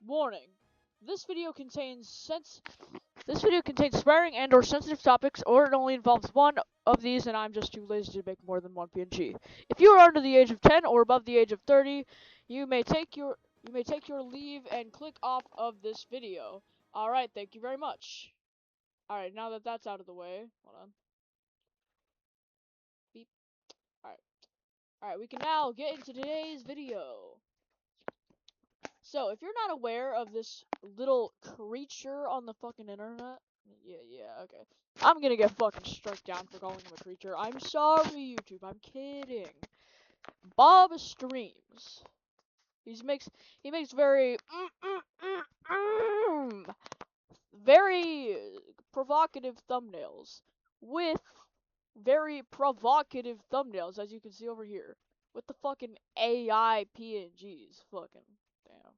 Warning. This video contains swearing and/or sensitive topics, or it only involves one of these, and I'm just too lazy to make more than one PNG. If you are under the age of 10 or above the age of 30, you may take your leave and click off of this video. All right, thank you very much. All right, now that that's out of the way, hold on. Beep. All right, we can now get into today's video. So, if you're not aware of this little creature on the fucking internet, yeah, okay. I'm gonna get fucking struck down for calling him a creature. I'm sorry, YouTube, I'm kidding. Babastreams. He makes very very provocative thumbnails with very provocative thumbnails, as you can see over here, with the fucking AI PNGs. Fucking damn.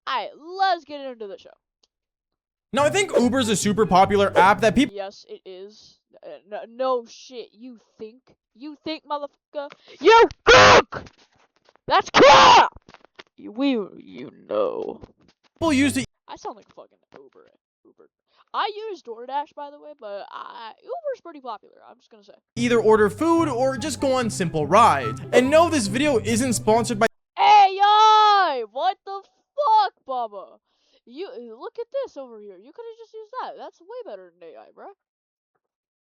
Alright, let's get into the show. Now, I think Uber's a super popular app that people— Yes, it is. No shit. You think, motherfucker? You think? That's crap! You know. people use to I sound like fucking Uber. I use DoorDash, by the way, but Uber's pretty popular. I'm just gonna say. either order food or just go on simple rides. And no, this video isn't sponsored by AI! What the fuck, Bubba? You look at this over here. You could have just used that. That's way better than AI, bro.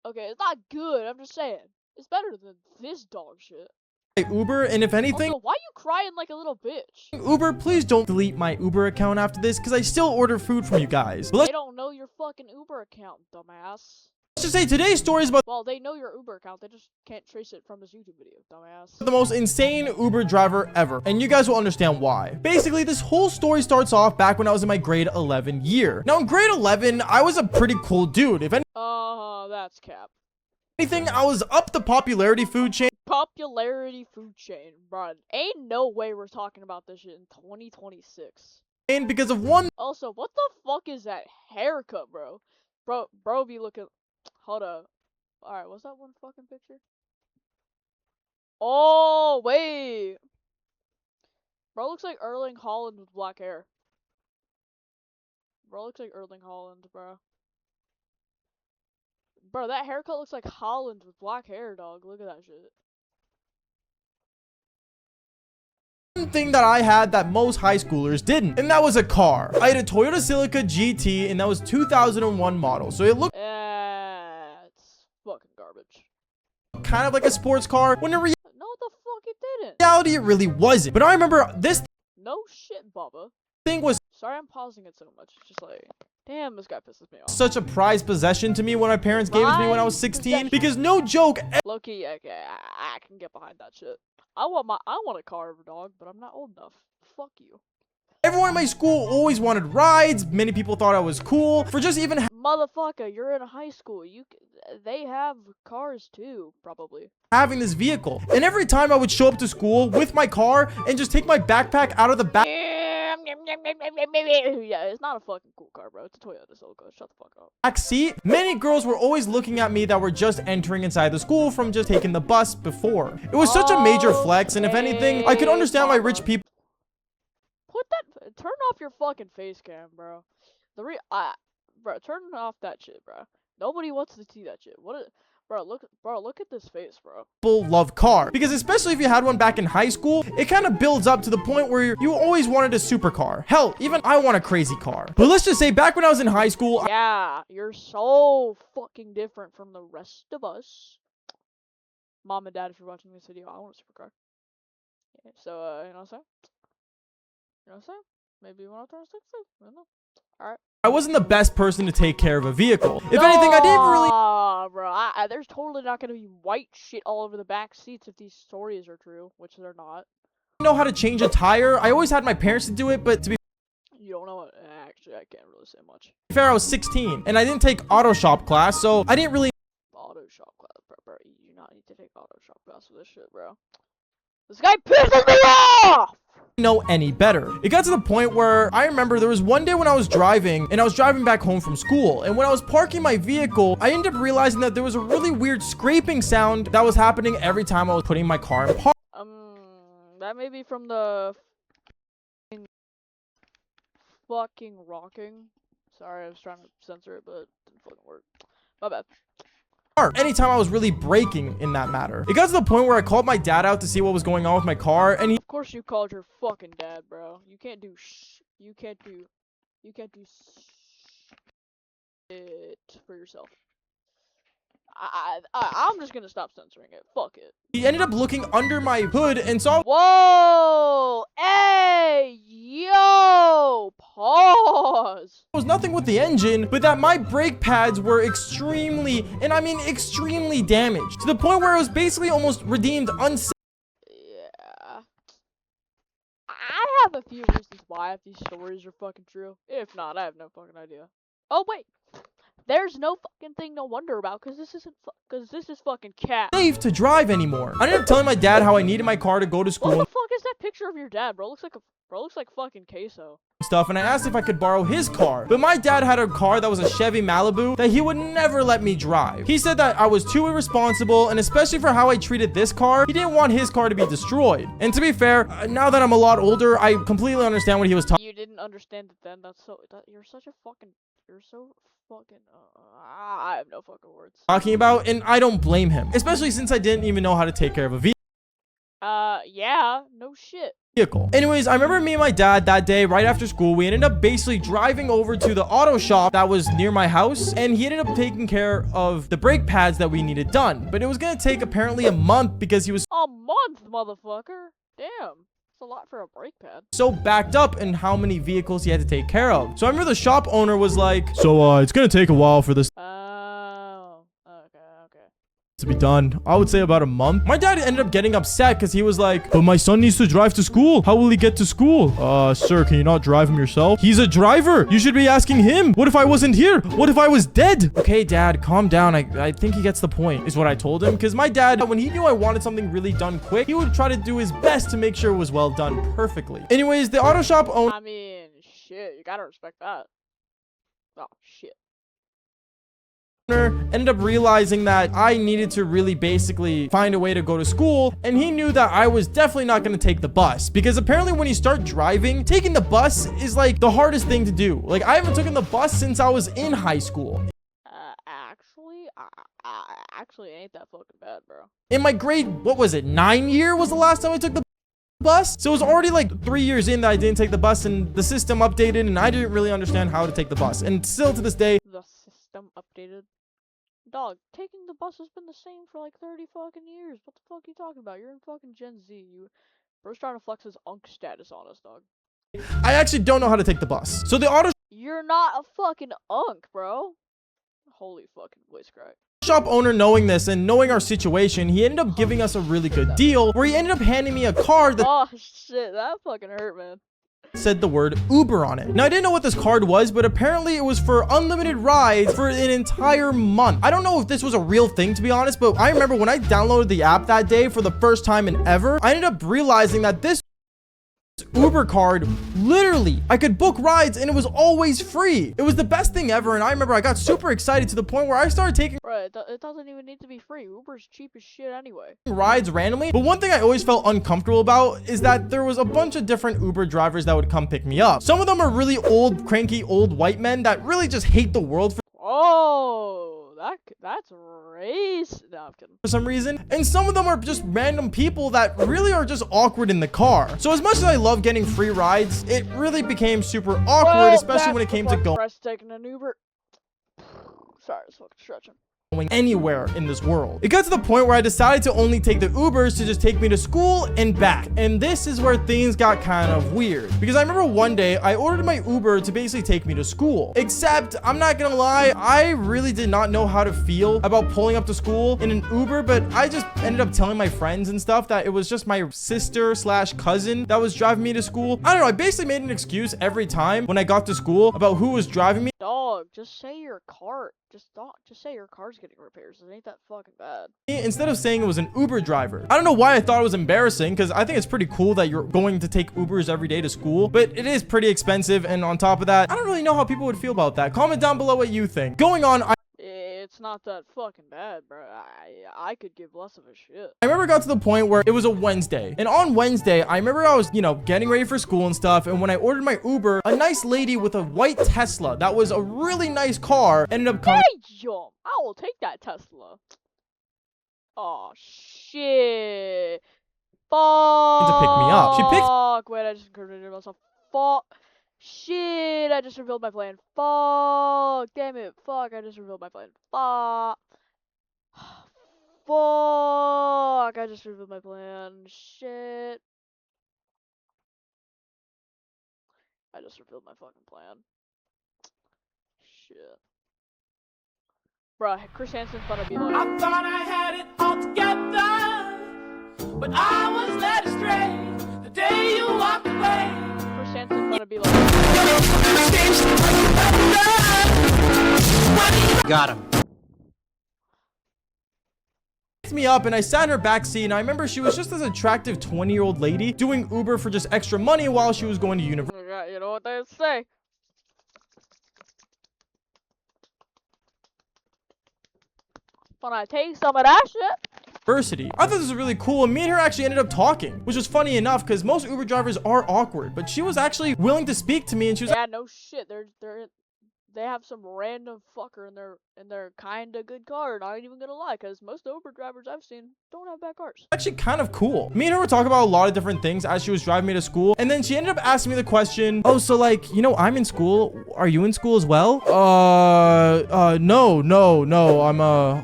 Okay, it's not good. I'm just saying. It's better than this dog shit. Uber, and if anything— Also, why you crying like a little bitch? Uber, please don't delete my Uber account after this, because I still order food from you guys. But They don't know your fucking Uber account, dumbass. let's just say today's story is about Well, they know your Uber account. They just can't trace it from this YouTube video, dumbass. the most insane Uber driver ever, and you guys will understand why. Basically, this whole story starts off back when I was in my grade 11 year. Now, in grade 11, I was a pretty cool dude. If That's cap. anything, I was up the popularity food chain. Popularity food chain, bro. Ain't no way we're talking about this shit in 2026. And because of one— Also, what the fuck is that haircut, bro? Bro be looking. Hold up. Alright, what's that one fucking picture? Oh, wait. Bro looks like Erling Haaland with black hair. Bro looks like Erling Haaland, bro. Bro, that haircut looks like Haaland with black hair, dog. Look at that shit. thing that I had that most high schoolers didn't, and that was a car. I had a Toyota Celica GT, and that was 2001 model, so it looked It's fucking garbage. kind of like a sports car, when in No, the fuck it didn't. reality it really wasn't. But I remember this No shit, Bubba. thing was Sorry I'm pausing it so much. It's just like, damn, this guy pisses me off. such a prized possession to me when my parents gave it to me when I was 16, because no joke, Low-key, okay, I can get behind that shit. I want a car, dog, but I'm not old enough. Fuck you. everyone in my school always wanted rides. Many people thought I was cool for just even Motherfucker, you're in high school. They have cars too, probably. having this vehicle. And every time I would show up to school with my car and just take my backpack out of the back— Yeah, it's not a fucking cool car, bro. It's a Toyota Celica. Shut the fuck up. back seat, many girls were always looking at me that were just entering inside the school from just taking the bus before. It was such a major flex, and if anything, I could understand why rich people— Turn off your fucking face cam, bro. Bro, turn off that shit, bro. Nobody wants to see that shit. Bro, look at this face, bro. love car, because especially if you had one back in high school, it kind of builds up to the point where you always wanted a supercar. Hell, even I want a crazy car. But let's just say back when I was in high school— Yeah, you're so fucking different from the rest of us. Mom and Dad, if you're watching this video, I want a supercar. Yeah, so, you know what I'm saying? You know what I'm saying? Maybe you want to turn 16? I don't know. Alright. I wasn't the best person to take care of a vehicle. If anything, I didn't really Bro, there's totally not gonna be white shit all over the back seats if these stories are true, which they're not. know how to change a tire. I always had my parents to do it, but to be You don't know what? Actually, I can't really say much. fair, I was 16, and I didn't take auto shop class, so I didn't really Auto shop class, bro. You do not need to take auto shop class for this shit, bro. This guy pisses me off! know any better. It got to the point where I remember there was one day when I was driving, and I was driving back home from school, and when I was parking my vehicle, I ended up realizing that there was a really weird scraping sound that was happening every time I was putting my car in park. That may be from the fucking rocking. Sorry, I was trying to censor it, but it didn't fucking work. My bad. Anytime I was really braking in that matter. It got to the point where I called my dad out to see what was going on with my car, and he— Of course you called your fucking dad, bro. You can't do it for yourself. I'm just gonna stop censoring it. Fuck it. he ended up looking under my hood and saw— Whoa! Hey! Yo! Pause! was nothing with the engine, but that my brake pads were extremely, and I mean extremely damaged, to the point where it was basically almost redeemed unsafe. Yeah. I have a few reasons why if these stories are fucking true. If not, I have no fucking idea. Oh, wait. There's no fucking thing to wonder about, cause this is fucking cat. Safe to drive anymore. I ended up telling my dad how I needed my car to go to school What the fuck is that picture of your dad, bro? Looks like fucking queso. stuff, and I asked if I could borrow his car. But my dad had a car that was a Chevy Malibu that he would never let me drive. He said that I was too irresponsible, and especially for how I treated this car, he didn't want his car to be destroyed. And to be fair, now that I'm a lot older, I completely understand what he was You didn't understand it then. You're such a fucking. You're so fucking. I have no fucking words. talking about, and I don't blame him, especially since I didn't even know how to take care of a Yeah, no shit. vehicle. Anyways, I remember me and my dad that day right after school, we ended up basically driving over to the auto shop that was near my house, and he ended up taking care of the brake pads that we needed done. But it was gonna take apparently a month because he was A month, motherfucker. Damn. It's a lot for a brake pad. so backed up in how many vehicles he had to take care of. So I remember the shop owner was like, so it's gonna take a while for this Oh, okay. to be done. I would say about a month. My dad ended up getting upset because he was like, but my son needs to drive to school. How will he get to school? Sir, can you not drive him yourself? He's a driver. You should be asking him. What if I wasn't here? What if I was dead? Okay, dad, calm down. I think he gets the point, is what I told him. Because my dad, when he knew I wanted something really done quick, he would try to do his best to make sure it was well done perfectly. Anyways, the auto shop owner I mean, shit, you gotta respect that. Oh, shit. ended up realizing that I needed to really basically find a way to go to school, and he knew that I was definitely not going to take the bus, because apparently when you start driving, taking the bus is like the hardest thing to do. Like, I haven't taken the bus since I was in high school. Actually, it ain't that fucking bad, bro. In my grade, what was it, 9 year was the last time I took the bus? So it was already like 3 years in that I didn't take the bus, and the system updated, and I didn't really understand how to take the bus. And still to this day, The system updated. Dog, taking the bus has been the same for like 30 fucking years. What the fuck are you talking about? You're in fucking Gen Z. Bro's trying to flex his unk status on us, dog. I actually don't know how to take the bus. So the auto You're not a fucking unk, bro. Holy fucking voice crack. shop owner, knowing this and knowing our situation, he ended up giving us a really good deal where he ended up handing me a card that Oh shit, that fucking hurt, man. said the word Uber on it. Now, I didn't know what this card was, but apparently it was for unlimited rides for an entire month. I don't know if this was a real thing, to be honest, but I remember when I downloaded the app that day for the first time in ever, I ended up realizing that this Uber card, literally, I could book rides and it was always free. It was the best thing ever, and I remember I got super excited to the point where I started taking Right, it doesn't even need to be free. Uber's cheap as shit anyway. rides randomly. But one thing I always felt uncomfortable about is that there was a bunch of different Uber drivers that would come pick me up. Some of them are really old, cranky, old white men that really just hate the world Oh, that's race. No, I'm kidding. for some reason, and some of them are just random people that really are just awkward in the car. So as much as I love getting free rides, it really became super awkward, especially when it came to going Press taking an Uber. Sorry, it's fucking stretching. anywhere in this world. It got to the point where I decided to only take the Ubers to just take me to school and back. And this is where things got kind of weird, because I remember one day I ordered my Uber to basically take me to school. Except, I'm not gonna lie, I really did not know how to feel about pulling up to school in an Uber, but I just ended up telling my friends and stuff that it was just my sister slash cousin that was driving me to school. I don't know, I basically made an excuse every time when I got to school about who was driving me. Dog, just say your car. Just say your car's getting repairs. It ain't that fucking bad. Instead of saying it was an Uber driver. I don't know why I thought it was embarrassing, because I think it's pretty cool that you're going to take Ubers every day to school, but it is pretty expensive, and on top of that, I don't really know how people would feel about that. Comment down below what you think. Going on, It's It's not that fucking bad, bro. I could give less of a shit. I remember it got to the point where it was a Wednesday. And on Wednesday, I remember I was, getting ready for school and stuff. And when I ordered my Uber, a nice lady with a white Tesla that was a really nice car ended up coming. Damn! I will take that Tesla. Oh shit! Fuck! To pick me up. She picked. Wait, I just incriminated myself. Fuck! Shit! I just revealed my plan. Fuck! Damn it! Fuck! I just revealed my plan. Fuck! Fuck! I just revealed my plan. Shit! I just revealed my fucking plan. Shit. Bruh, Chris Hansen's gonna be like, I thought I had it all together, but I was led astray the day you walked away. Chris Hansen's gonna be like, Got him. Me up and I sat in her back seat, and I remember she was just this attractive 20-year-old lady doing Uber for just extra money while she was going to university. you know what they say. When I take some of that shit. I thought this was really cool, and me and her actually ended up talking, which was funny enough because most Uber drivers are awkward, but she was actually willing to speak to me, and she was yeah, no shit. They have some random fucker in their kinda good car. Not even gonna lie, because most Uber drivers I've seen don't have bad cars. actually kind of cool. Me and her were talking about a lot of different things as she was driving me to school, and then she ended up asking me the question, oh, so like, I'm in school. Are you in school as well? No.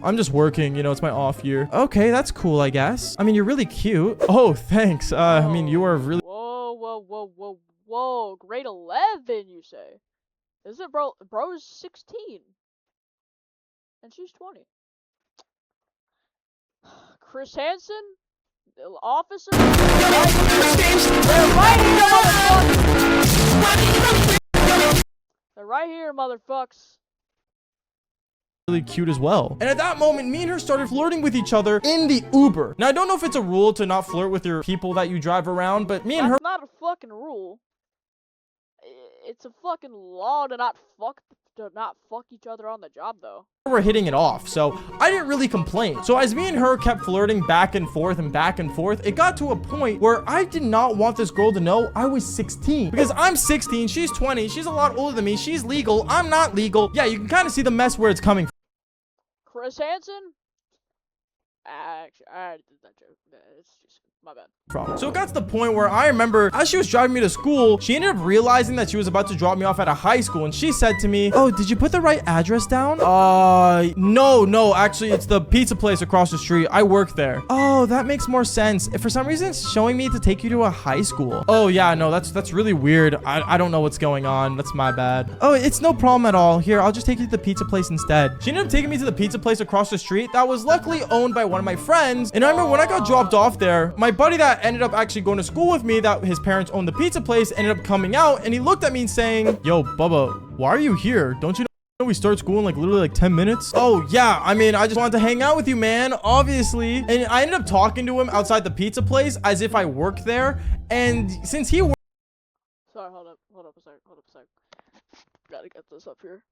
I'm just working. It's my off year. Okay, that's cool, I guess. I mean, you're really cute. Oh, thanks. I mean, you are really. Whoa. Grade 11, you say? Is it, bro? Bro is 16. And she's 20. Chris Hansen? The officer? They're right here, motherfuckers! They're right here, motherfucks. Really cute as well. And at that moment, me and her started flirting with each other in the Uber. Now, I don't know if it's a rule to not flirt with your people that you drive around, but me and her. That's not a fucking rule. It's a fucking law to not fuck each other on the job, though. We're hitting it off, so I didn't really complain. So as me and her kept flirting back and forth, it got to a point where I did not want this girl to know I was 16, because I'm 16, she's 20, she's a lot older than me, she's legal, I'm not legal. Yeah, you can kind of see the mess where it's coming from. Chris Hansen? Actually, I already did that joke. It's just my bad. So it got to the point where I remember as she was driving me to school, she ended up realizing that she was about to drop me off at a high school, and she said to me, oh, did you put the right address down? No, actually it's the pizza place across the street. I work there. Oh, that makes more sense. If for some reason it's showing me to take you to a high school. Oh yeah, no, that's really weird. I don't know what's going on. That's my bad. Oh, it's no problem at all. Here, I'll just take you to the pizza place instead. She ended up taking me to the pizza place across the street that was luckily owned by one of my friends. And I remember when I got dropped off there, my buddy that ended up actually going to school with me, that his parents owned the pizza place, ended up coming out, and he looked at me and saying, yo, Bubba, why are you here? Don't you know we start school in literally 10 minutes? Oh yeah, I mean, I just wanted to hang out with you, man, obviously. And I ended up talking to him outside the pizza place as if I worked there, and since he worked. Sorry, hold up a sec. Gotta get this up here.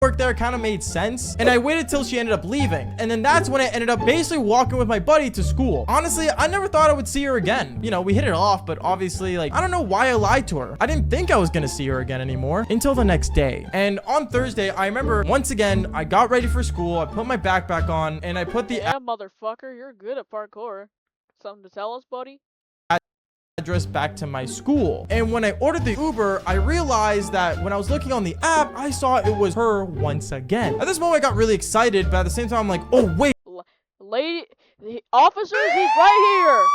Work there kind of made sense, and I waited till she ended up leaving, and then that's when I ended up basically walking with my buddy to school. Honestly, I never thought I would see her again. We hit it off, but obviously, I don't know why I lied to her. I didn't think I was gonna see her again anymore until the next day. And on Thursday, I remember once again, I got ready for school, I put my backpack on, and I put the yeah, motherfucker, you're good at parkour. Something to tell us, buddy? Address back to my school. And when I ordered the Uber, I realized that when I was looking on the app, I saw it was her once again. At this moment, I got really excited, but at the same time, I'm like, oh wait. Lady, the officers, he's right here.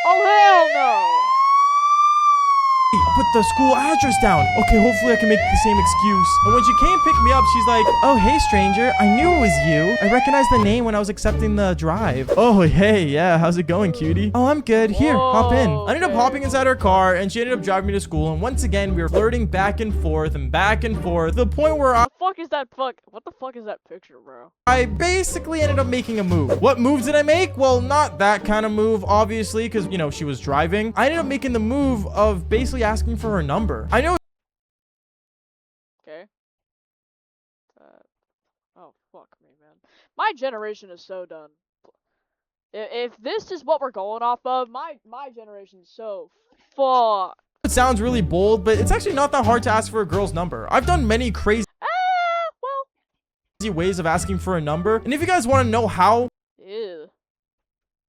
Oh hell no. Put the school address down. Okay, hopefully I can make the same excuse. And when she came pick me up, she's like, oh, hey, stranger. I knew it was you. I recognized the name when I was accepting the drive. Oh, hey, yeah. How's it going, cutie? Oh, I'm good. Here, hop in. I ended up hopping inside her car, and she ended up driving me to school. And once again, we were flirting back and forth, to the point where What the fuck is that picture, bro? I basically ended up making a move. What moves did I make? Well, not that kind of move, obviously, because, she was driving. I ended up making the move of basically asking asking for her number. I know. Okay. Oh, fuck me, man. My generation is so done. If this is what we're going off of, my generation is so fuck. It sounds really bold, but it's actually not that hard to ask for a girl's number. I've done many crazy Well. ways of asking for a number. And if you guys want to know how Ew.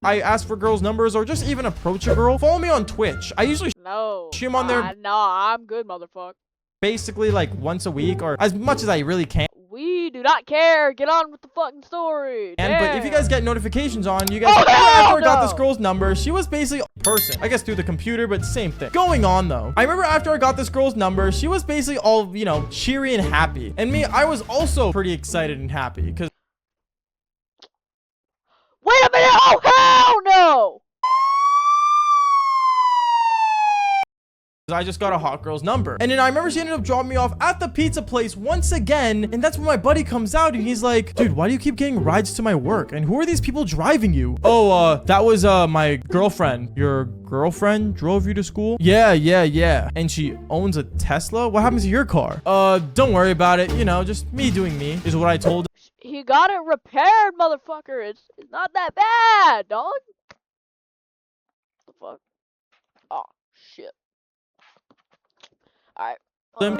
I ask for girls' numbers or just even approach a girl, follow me on Twitch. I usually No. stream on there No, I'm good, motherfucker. basically like once a week or as much as I really can. We do not care. Get on with the fucking story. But if you guys get notifications on, you guys Oh, after I got this no! girl's number, she was basically a person. I guess through the computer, but same thing. Going on though. I remember after I got this girl's number, she was basically all, you know, cheery and happy. And me, I was also pretty excited and happy because Wait a minute! Oh hell no! I just got a hot girl's number. And then I remember she ended up dropping me off at the pizza place once again. And that's when my buddy comes out and he's like, dude, why do you keep getting rides to my work? And who are these people driving you? Oh, that was my girlfriend. Your girlfriend drove you to school? Yeah. And she owns a Tesla? What happens to your car? Don't worry about it. You know, just me doing me is what I told her. He got it repaired, motherfucker. It's not that bad, dog. The fuck? Oh shit. Alright.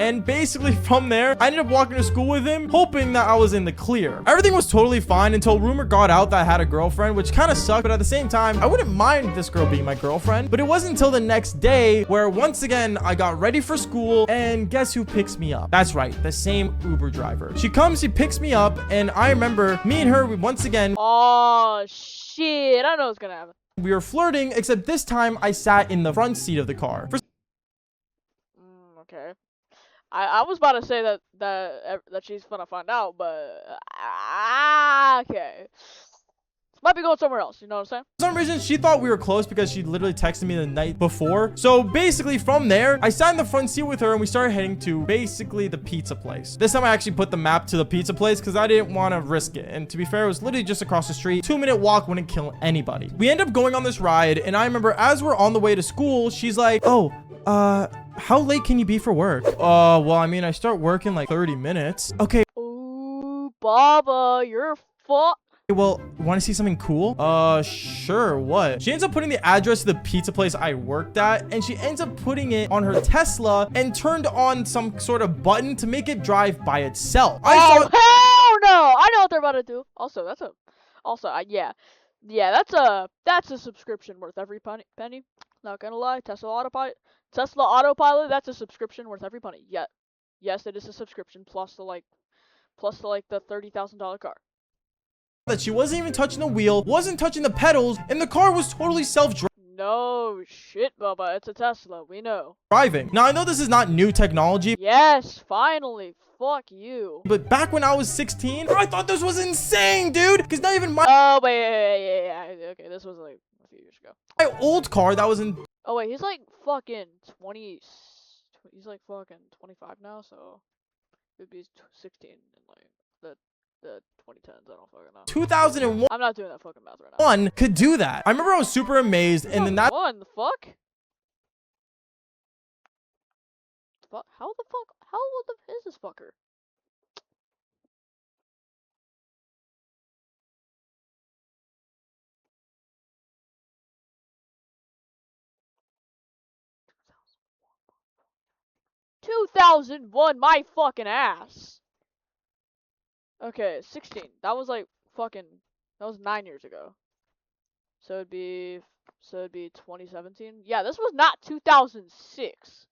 And basically from there, I ended up walking to school with him, hoping that I was in the clear. Everything was totally fine until rumor got out that I had a girlfriend, which kind of sucked, but at the same time, I wouldn't mind this girl being my girlfriend. But it wasn't until the next day where once again, I got ready for school, and guess who picks me up? That's right, the same Uber driver. She comes, she picks me up, and I remember me and her, once again, Oh shit. I know what's gonna happen. we were flirting, except this time I sat in the front seat of the car. Okay. I was about to say that she's gonna find out, but okay. Might be going somewhere else, you know what I'm saying? For some reason, she thought we were close because she literally texted me the night before. So basically from there, I sat in the front seat with her and we started heading to basically the pizza place. This time I actually put the map to the pizza place because I didn't want to risk it. And to be fair, it was literally just across the street. 2-minute walk wouldn't kill anybody. We end up going on this ride. And I remember as we're on the way to school, she's like, oh, how late can you be for work? Well, I mean, I start work in like 30 minutes. Okay. Ooh, Baba, you're fuck. Well, want to see something cool? Sure, what? She ends up putting the address of the pizza place I worked at, and she ends up putting it on her Tesla and turned on some sort of button to make it drive by itself. Hell no! I know what they're about to do. Also, yeah, that's a subscription worth every penny. Not gonna lie, Tesla Autopilot, that's a subscription worth every penny. Yeah, yes, it is a subscription plus the $30,000 car. That she wasn't even touching the wheel, wasn't touching the pedals, and the car was totally self-driving. No shit, Bubba, it's a Tesla, we know. Now, I know this is not new technology. Yes, finally, fuck you. But back when I was 16, I thought this was insane, dude. Because not even my Oh, wait, yeah, okay, this was like a few years ago. my old car that was in... Oh, wait, he's like fucking 20, he's like fucking 25 now, so it'd be 16 in like the 2010s, I don't fucking know. 2001 I'm not doing that fucking math right now. could do that. I remember I was super amazed, and then that... One, the fuck? How old is this fucker? $2001, my fucking ass. Okay, 16. That was like fucking. That was 9 years ago. So it'd be 2017. Yeah, this was not 2006.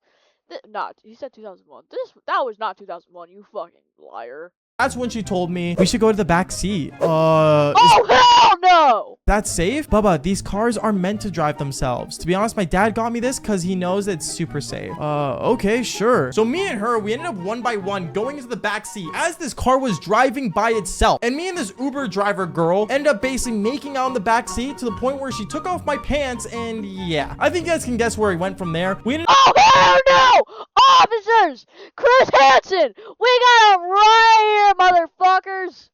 He said 2001. That was not 2001. You fucking liar. That's when she told me we should go to the back seat. Oh hell no! That's safe? Bubba, these cars are meant to drive themselves. To be honest, my dad got me this because he knows it's super safe. Okay, sure. So me and her, we ended up one by one going into the back seat as this car was driving by itself. And me and this Uber driver girl ended up basically making out in the back seat to the point where she took off my pants, and yeah. I think you guys can guess where we went from there. We ended Oh hell no! Officers! Chris Hansen! We got him right here, motherfuckers!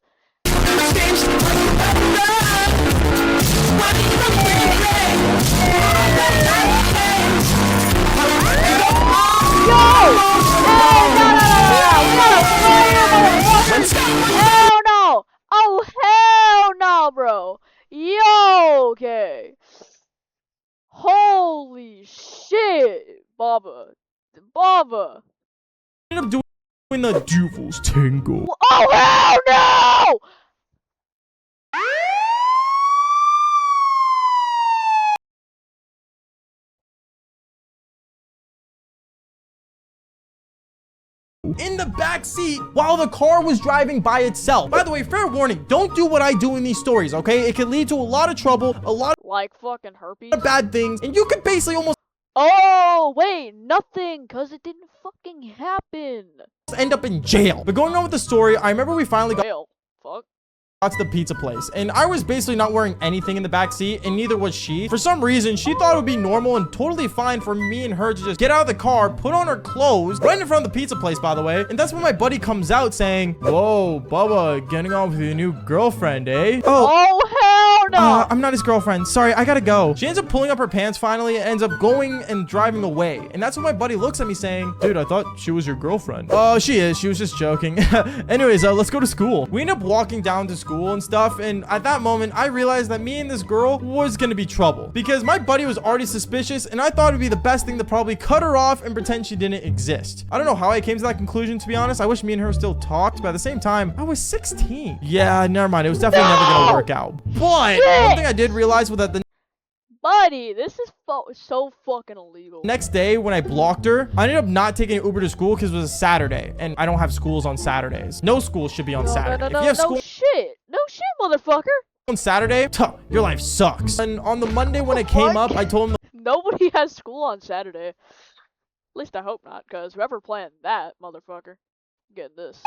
Yo, okay. Holy shit, Baba. Baba. Ended up doing the Devil's Tango. Oh, hell no! In the back seat while the car was driving by itself. By the way, fair warning, don't do what I do in these stories, okay? It could lead to a lot of trouble, a lot Like fucking herpes. of bad things, and you could basically almost Oh, wait, nothing, cause it didn't fucking happen. end up in jail. But going on with the story, I remember we finally got Jail. Fuck. to the pizza place, and I was basically not wearing anything in the back seat, and neither was she. For some reason, she thought it would be normal and totally fine for me and her to just get out of the car, put on her clothes, right in front of the pizza place, by the way. And that's when my buddy comes out saying, "Whoa, Bubba, getting off with your new girlfriend, eh?" Oh, hell no! I'm not his girlfriend. Sorry, I gotta go. She ends up pulling up her pants finally and ends up going and driving away. And that's when my buddy looks at me saying, "Dude, I thought she was your girlfriend." Oh, she is. She was just joking. Anyways, let's go to school. We end up walking down to school and stuff. And at that moment, I realized that me and this girl was gonna be trouble because my buddy was already suspicious and I thought it'd be the best thing to probably cut her off and pretend she didn't exist. I don't know how I came to that conclusion, to be honest. I wish me and her still talked, but at the same time, I was 16. Yeah, never mind. It was definitely never gonna work out. But one thing I did realize was that the Buddy, this is so fucking illegal. next day when I blocked her, I ended up not taking an Uber to school because it was a Saturday and I don't have schools on Saturdays. No school should be on Saturday. If you have school No shit, motherfucker. on Saturday, your life sucks. And on the Monday when it came up, I told him Nobody has school on Saturday. At least I hope not, cause whoever planned that, motherfucker, get this.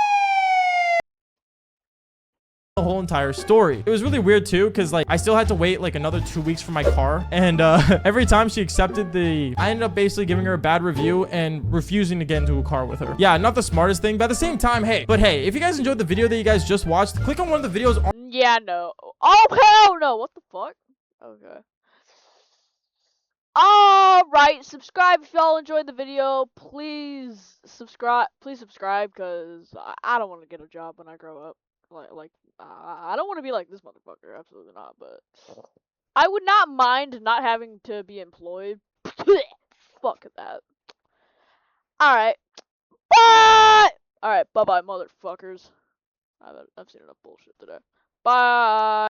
the whole entire story. It was really weird too because like I still had to wait like another 2 weeks for my car, and every time she accepted I ended up basically giving her a bad review and refusing to get into a car with her. Yeah, not the smartest thing, but at the same time, hey, if you guys enjoyed the video that you guys just watched, click on one of the videos on Yeah, no. Oh, hell no. What the fuck? Okay. Alright, subscribe if y'all enjoyed the video. Please subscribe, because I don't want to get a job when I grow up. I don't want to be like this motherfucker. Absolutely not, but I would not mind not having to be employed. Fuck that. Alright. Bye! Alright, bye-bye, motherfuckers. I've seen enough bullshit today. Bye!